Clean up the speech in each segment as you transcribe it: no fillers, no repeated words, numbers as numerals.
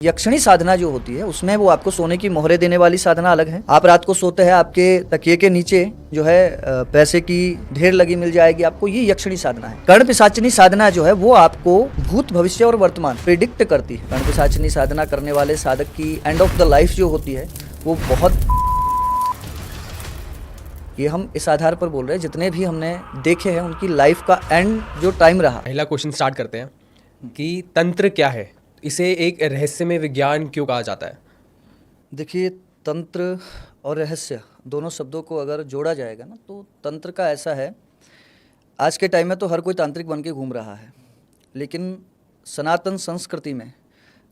यक्षिणी साधना जो होती है उसमें वो आपको सोने की मोहरे देने वाली साधना अलग है। आप रात को सोते हैं, आपके तकिए के नीचे जो है पैसे की ढेर लगी मिल जाएगी आपको, ये यक्षिणी साधना है। कर्ण पिशाचिनी साधना जो है वो आपको भूत भविष्य और वर्तमान प्रिडिक्ट करती है। कर्ण पिशाचिनी साधना करने वाले साधक की एंड ऑफ द लाइफ जो होती है वो बहुत, ये हम इस आधार पर बोल रहे हैं जितने भी हमने देखे हैं उनकी लाइफ का एंड जो टाइम रहा। पहला क्वेश्चन स्टार्ट करते हैं कि तंत्र क्या है, इसे एक रहस्यमय विज्ञान क्यों कहा जाता है? देखिए, तंत्र और रहस्य दोनों शब्दों को अगर जोड़ा जाएगा ना तो तंत्र का ऐसा है, आज के टाइम में तो हर कोई तांत्रिक बन के घूम रहा है, लेकिन सनातन संस्कृति में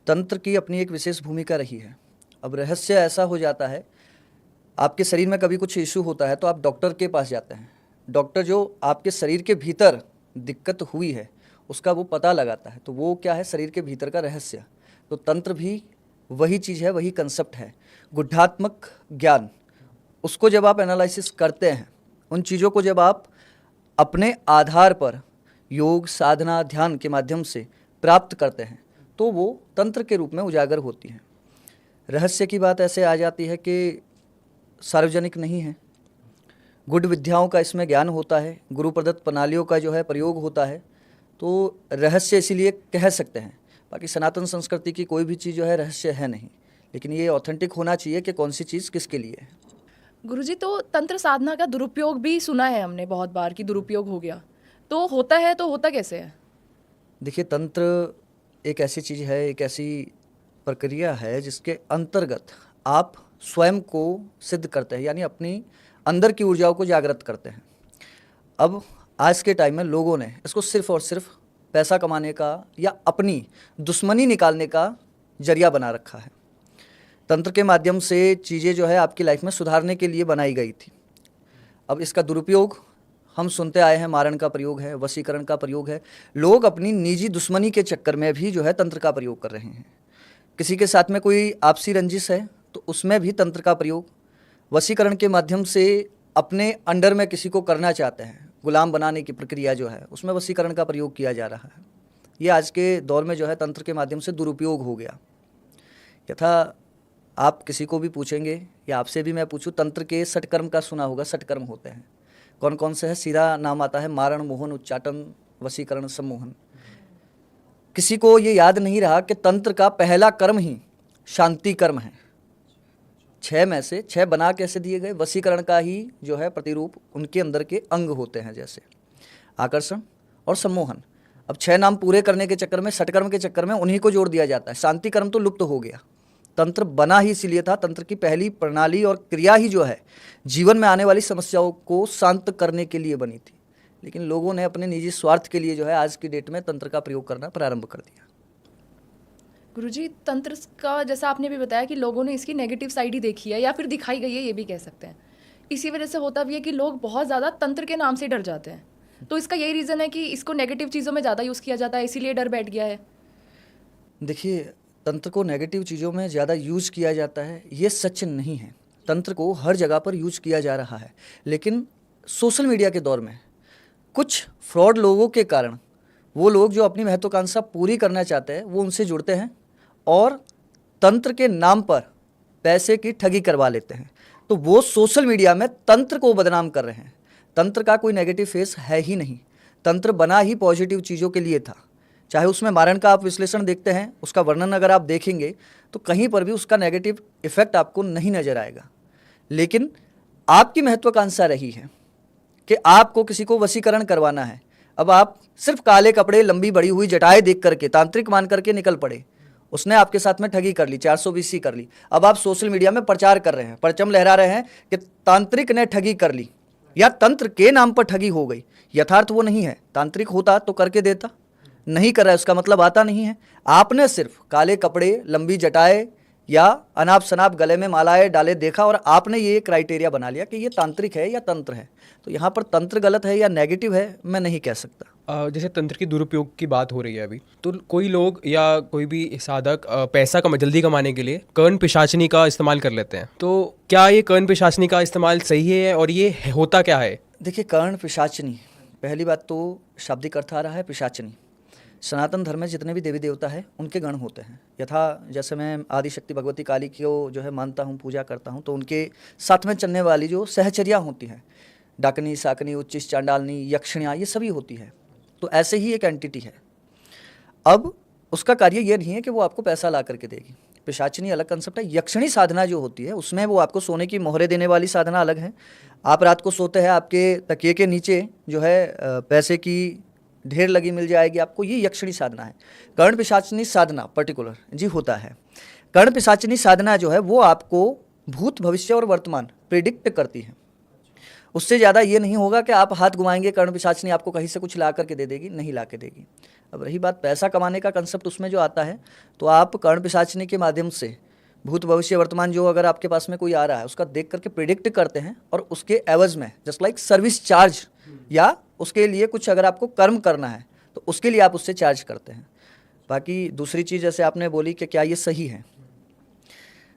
तंत्र की अपनी एक विशेष भूमिका रही है। अब रहस्य ऐसा हो जाता है, आपके शरीर में कभी कुछ इशू होता है तो आप डॉक्टर के पास जाते हैं। डॉक्टर जो आपके शरीर के भीतर दिक्कत हुई है उसका वो पता लगाता है, तो वो क्या है, शरीर के भीतर का रहस्य। तो तंत्र भी वही चीज़ है, वही कंसेप्ट है, गुढ़ात्मक ज्ञान। उसको जब आप एनालिसिस करते हैं, उन चीज़ों को जब आप अपने आधार पर योग साधना ध्यान के माध्यम से प्राप्त करते हैं तो वो तंत्र के रूप में उजागर होती है। रहस्य की बात ऐसे आ जाती है कि सार्वजनिक नहीं है, गुड विद्याओं का इसमें ज्ञान होता है, गुरु प्रदत्त प्रणालियों का जो है प्रयोग होता है, तो रहस्य इसीलिए कह सकते हैं। बाकी सनातन संस्कृति की कोई भी चीज़ जो है रहस्य है नहीं, लेकिन ये ऑथेंटिक होना चाहिए कि कौन सी चीज़ किसके लिए है। गुरुजी, तो तंत्र साधना का दुरुपयोग भी सुना है हमने बहुत बार कि दुरुपयोग हो गया, तो होता है तो होता कैसे है? देखिए, तंत्र एक ऐसी चीज़ है, एक ऐसी प्रक्रिया है जिसके अंतर्गत आप स्वयं को सिद्ध करते हैं, यानी अपनी अंदर की ऊर्जाओं को जागृत करते हैं। अब आज के टाइम में लोगों ने इसको सिर्फ और सिर्फ पैसा कमाने का या अपनी दुश्मनी निकालने का जरिया बना रखा है। तंत्र के माध्यम से चीज़ें जो है आपकी लाइफ में सुधारने के लिए बनाई गई थी। अब इसका दुरुपयोग हम सुनते आए हैं, मारण का प्रयोग है, वशीकरण का प्रयोग है। लोग अपनी निजी दुश्मनी के चक्कर में भी जो है तंत्र का प्रयोग कर रहे हैं। किसी के साथ में कोई आपसी रंजिश है तो उसमें भी तंत्र का प्रयोग, वशीकरण के माध्यम से अपने अंडर में किसी को करना चाहते हैं, गुलाम बनाने की प्रक्रिया जो है उसमें वशीकरण का प्रयोग किया जा रहा है। ये आज के दौर में जो है तंत्र के माध्यम से दुरुपयोग हो गया। यथा आप किसी को भी पूछेंगे या आपसे भी मैं पूछूं, तंत्र के षटकर्म का सुना होगा, षटकर्म होते हैं, कौन कौन से है? सीधा नाम आता है मारण, मोहन, उच्चाटन, वशीकरण, सम्मोहन। किसी को ये याद नहीं रहा कि तंत्र का पहला कर्म ही शांति कर्म है। 6 में से 6 बना कैसे दिए गए? वशीकरण का ही जो है प्रतिरूप उनके अंदर के अंग होते हैं, जैसे आकर्षण और सम्मोहन। अब 6 नाम पूरे करने के चक्कर में, षटकर्म के चक्कर में उन्हीं को जोड़ दिया जाता है। शांति कर्म तो लुप्त हो गया। तंत्र बना ही इसीलिए था, तंत्र की पहली प्रणाली और क्रिया ही जो है जीवन में आने वाली समस्याओं को शांत करने के लिए बनी थी, लेकिन लोगों ने अपने निजी स्वार्थ के लिए जो है आज की डेट में तंत्र का प्रयोग करना प्रारंभ कर दिया। गुरुजी, तंत्र का जैसा आपने भी बताया कि लोगों ने इसकी नेगेटिव साइड ही देखी है या फिर दिखाई गई है, ये भी कह सकते हैं। इसी वजह से होता भी है कि लोग बहुत ज़्यादा तंत्र के नाम से डर जाते हैं, तो इसका यही रीज़न है कि इसको नेगेटिव चीज़ों में ज़्यादा यूज़ किया जाता है, इसीलिए डर बैठ गया है। देखिए, तंत्र को नेगेटिव चीज़ों में ज़्यादा यूज किया जाता है ये सच नहीं है। तंत्र को हर जगह पर यूज किया जा रहा है, लेकिन सोशल मीडिया के दौर में कुछ फ्रॉड लोगों के कारण वो लोग जो अपनी महत्वाकांक्षा पूरी करना चाहते हैं वो उनसे जुड़ते हैं और तंत्र के नाम पर पैसे की ठगी करवा लेते हैं, तो वो सोशल मीडिया में तंत्र को बदनाम कर रहे हैं। तंत्र का कोई नेगेटिव फेस है ही नहीं। तंत्र बना ही पॉजिटिव चीज़ों के लिए था। चाहे उसमें मारण का आप विश्लेषण देखते हैं, उसका वर्णन अगर आप देखेंगे तो कहीं पर भी उसका नेगेटिव इफेक्ट आपको नहीं नजर आएगा। लेकिन आपकी महत्वाकांक्षा रही है कि आपको किसी को वशीकरण करवाना है। अब आप सिर्फ काले कपड़े, लंबी बड़ी हुई जटाएं देख करके तांत्रिक मान करके निकल पड़े, उसने आपके साथ में ठगी कर ली, 420 कर ली। अब आप सोशल मीडिया में प्रचार कर रहे हैं, परचम लहरा रहे हैं कि तांत्रिक ने ठगी कर ली या तंत्र के नाम पर ठगी हो गई। यथार्थ वो नहीं है। तांत्रिक होता तो करके देता, नहीं कर रहा है उसका मतलब आता नहीं है। आपने सिर्फ काले कपड़े, लंबी जटाएं या अनाप शनाप गले में मालाएं डाले देखा और आपने ये क्राइटेरिया बना लिया कि ये तांत्रिक है या तंत्र है। तो यहाँ पर तंत्र गलत है या नेगेटिव है मैं नहीं कह सकता। जैसे तंत्र की दुरुपयोग की बात हो रही है अभी, तो कोई लोग या कोई भी साधक पैसा जल्दी कमाने के लिए कर्ण पिशाचिनी का इस्तेमाल कर लेते हैं, तो क्या ये कर्ण पिशाचिनी का इस्तेमाल सही है और ये होता क्या है? देखिए, कर्ण पिशाचिनी, पहली बात तो शाब्दिक अर्थ आ रहा है पिशाचिनी। सनातन धर्म में जितने भी देवी देवता है उनके गण होते हैं। यथा जैसे मैं आदिशक्ति भगवती काली को जो है मानता हूँ, पूजा करता हूँ, तो उनके साथ में चलने वाली जो सहचर्या होती हैं, डाकनी, साकनी, उच्चिष्ट, चांडालनी, यक्षिणियाँ, ये सभी होती है। तो ऐसे ही एक एंटिटी है। अब उसका कार्य ये नहीं है कि वो आपको पैसा ला करके देगी। पिशाचिनी अलग कंसेप्ट है। यक्षिणी साधना जो होती है उसमें वो आपको सोने की मोहरे देने वाली साधना अलग है। आप रात को सोते हैं, आपके तकिए के नीचे जो है पैसे की ढेर लगी मिल जाएगी आपको, ये यक्षिणी साधना है। कर्ण पिशाचिनी साधना पर्टिकुलर जी होता है। कर्ण पिशाचिनी साधना जो है वो आपको भूत, भविष्य और वर्तमान प्रिडिक्ट करती है। उससे ज़्यादा ये नहीं होगा कि आप हाथ घुमाएंगे कर्ण पिशाचिनी आपको कहीं से कुछ ला करके दे देगी, नहीं ला के देगी। अब रही बात पैसा कमाने का कंसेप्ट, उसमें जो आता है तो आप कर्ण पिशाचिनी के माध्यम से भूत, भविष्य, वर्तमान जो अगर आपके पास में कोई आ रहा है उसका देख करके प्रिडिक्ट करते हैं, और उसके एवज में जस्ट लाइक सर्विस चार्ज या उसके लिए कुछ अगर आपको कर्म करना है तो उसके लिए आप उससे चार्ज करते हैं। बाकी दूसरी चीज़ जैसे आपने बोली कि क्या ये सही है,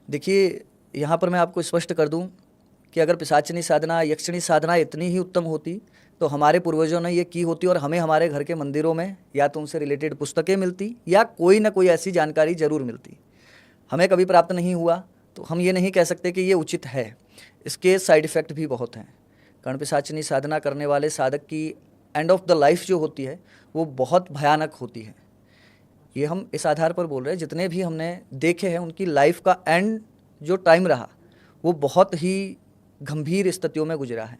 देखिए यहाँ पर मैं आपको स्पष्ट कर दूँ कि अगर पिशाचिनी साधना, यक्षिणी साधना इतनी ही उत्तम होती तो हमारे पूर्वजों ने ये की होती और हमें हमारे घर के मंदिरों में या तो उनसे रिलेटेड पुस्तकें मिलती या कोई ना कोई ऐसी जानकारी जरूर मिलती। हमें कभी प्राप्त नहीं हुआ तो हम ये नहीं कह सकते कि ये उचित है। इसके साइड इफ़ेक्ट भी बहुत हैं। कर्ण पिशाचिनी साधना करने वाले साधक की एंड ऑफ द लाइफ जो होती है वो बहुत भयानक होती है। ये हम इस आधार पर बोल रहे हैं, जितने भी हमने देखे हैं उनकी लाइफ का एंड जो टाइम रहा वो बहुत ही गंभीर स्थितियों में गुजरा है।